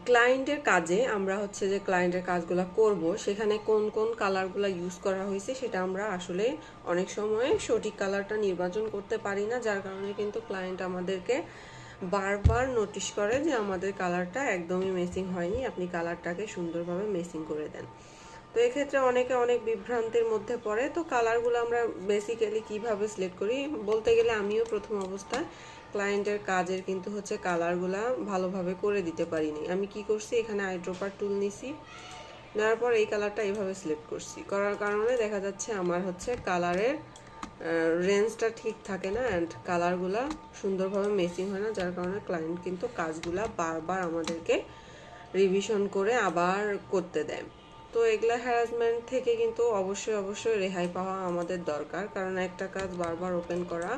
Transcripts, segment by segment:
ক্লায়েন্টের কাজে আমরা হচ্ছে যে ক্লায়েন্টের কাজগুলো করব, সেখানে কোন কোন কালারগুলো ইউজ করা হয়েছে সেটা আমরা আসলে অনেক সময় সঠিক কালারটা নির্বাচন করতে পারি না, যার কারণে কিন্তু ক্লায়েন্ট আমাদেরকে বারবার নোটিশ করে যে আমাদের কালারটা একদমই ম্যাচিং হয়নি, আপনি কালারটাকে সুন্দরভাবে ম্যাচিং করে দেন। তো এক্ষেত্রে অনেকে অনেক বিভ্রান্তির মধ্যে পড়ে। তো কালারগুলো আমরা বেসিক্যালি কিভাবে সিলেক্ট করি বলতে গেলে আমিও প্রথম অবস্থায় ক্লায়েন্টের কাজের কিন্তু হচ্ছে কালারগুলা ভালোভাবে করে দিতে পারিনি। আমি কি করছি, এখানে আইড্রপার টুল নিছি, নেওয়ার পর এই কালারটা এইভাবে সিলেক্ট করছি, করার কারণে দেখা যাচ্ছে আমার হচ্ছে কালারের রেঞ্জটা ঠিক থাকে না অ্যান্ড কালারগুলা সুন্দরভাবে ম্যাচিং হয় না, যার কারণে ক্লায়েন্ট কিন্তু কাজগুলা বারবার আমাদেরকে রিভিশন করে আবার করতে দেয়। তো এগুলা হ্যারাসমেন্ট থেকে কিন্তু অবশ্যই অবশ্যই রেহাই পাওয়া আমাদের দরকার, কারণ একটা কাজ বারবার ওপেন করা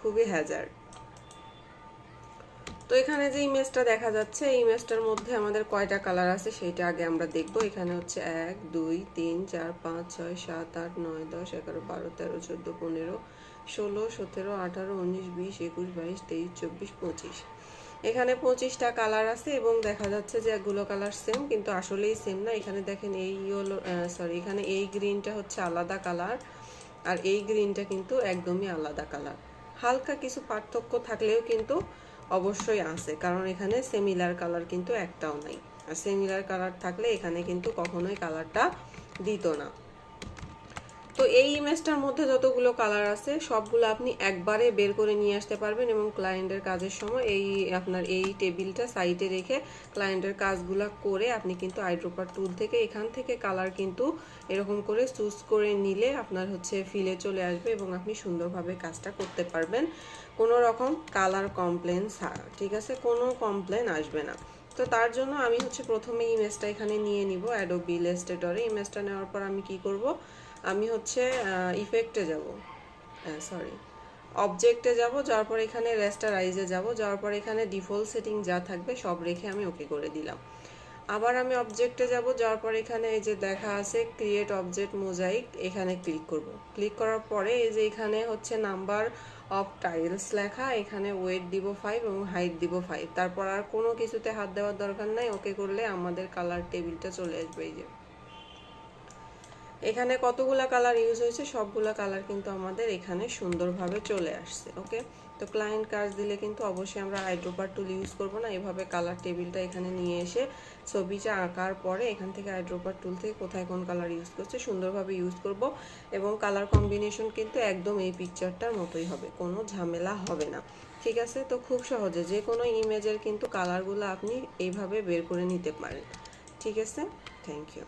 খুবই হ্যাজার্ড। তো এখানে যে ইমেজটা দেখা যাচ্ছে, এই ইমেজটার মধ্যে আমাদের কয়টা কালার আছে সেটা আগে আমরা দেখব। এখানে হচ্ছে 1 2 3 4 5 6 7 8 9 10 11 12 13 14 15 16 17 18 19 20 21 22 23 24 25। এখানে 25টা কালার আছে এবং দেখা যাচ্ছে যে এগুলো কালার সেম, কিন্তু আসলেই সেম না। এখানে দেখেন এই ইয়েলো এখানে এই গ্রিনটা হচ্ছে আলাদা কালার, আর এই গ্রিনটা কিন্তু একদমই আলাদা কালার। হালকা কিছু পার্থক্য থাকলেও কিন্তু অবশ্যই আছে, কারণ এখানে সিমিলার কালার কিন্তু একটাও নাই। আর সিমিলার কালার থাকলে এখানে কিন্তু কখনোই কালারটা দিত না। তো এই ইমেজটার মধ্যে যতগুলো কালার আছে সবগুলো আপনি একবারে বের করে নিয়ে আসতে পারবেন এবং ক্লায়েন্টের কাজের সময় আপনার এই টেবিলটা সাইডে রেখে ক্লায়েন্টের কাজগুলো করে আপনি কিন্তু আইড্রপার টুল থেকে এখান থেকে কালার কিন্তু এরকম করে চুজ করে নিলে আপনার হচ্ছে ফিলে চলে আসবে এবং আপনি সুন্দরভাবে কাজটা করতে পারবেন কোনো রকম কালার কমপ্লেন ছাড়া। ঠিক আছে, কোনো কমপ্লেন আসবে না। তো তার জন্য আমি হচ্ছে প্রথমে ইমেজটা এখানে নিয়ে নিব অ্যাডোবি ইলাস্ট্রেটরে। ইমেজটা নেওয়ার পর আমি কি করব, আমি হচ্ছে ইফেক্টে যাব, অবজেক্টে যাব, যাওয়ার পর এখানে রেস্টারাইজে যাব, যাওয়ার পর এখানে ডিফল্ট সেটিং যা থাকবে সব রেখে আমি ওকে করে দিলাম। আবার আমি অবজেক্টে যাব, যাওয়ার পর এখানে এই যে দেখা আছে ক্রিয়েট অবজেক্ট মোজাইক, এখানে ক্লিক করব। ক্লিক করার পরে এই যে এখানে হচ্ছে নাম্বার অফ টাইলস লেখা, এখানে ওয়েট দিব 5 এবং হাইট দিব 5। তারপর আর কোনো কিছুতে হাত দেওয়ার দরকার নাই, ওকে করলে আমাদের কালার টেবিলটা চলে আসবে। এই যে এখানে কতগুলা কালার ইউজ হয়েছে সবগুলা কালার কিন্তু আমাদের এখানে সুন্দরভাবে চলে আসছে। ওকে, তো ক্লায়েন্ট কাজ দিলে কিন্তু অবশ্যই আমরা আইড্রপার টুল ইউজ করব না, এভাবে কালার টেবিলটা এখানে নিয়ে এসে ছবিটা আঁকার পরে এখান থেকে আইড্রপার টুল থেকে কোথায় কোন কালার ইউজ করছে সুন্দরভাবে ইউজ করব এবং কালার কম্বিনেশন কিন্তু একদম এই পিকচারটার মতোই হবে, কোনো ঝামেলা হবে না। ঠিক আছে, তো খুব সহজে যে কোনো ইমেজের কিন্তু কালারগুলো আপনি এইভাবে বের করে নিতে পারেন। ঠিক আছে, থ্যাংক ইউ।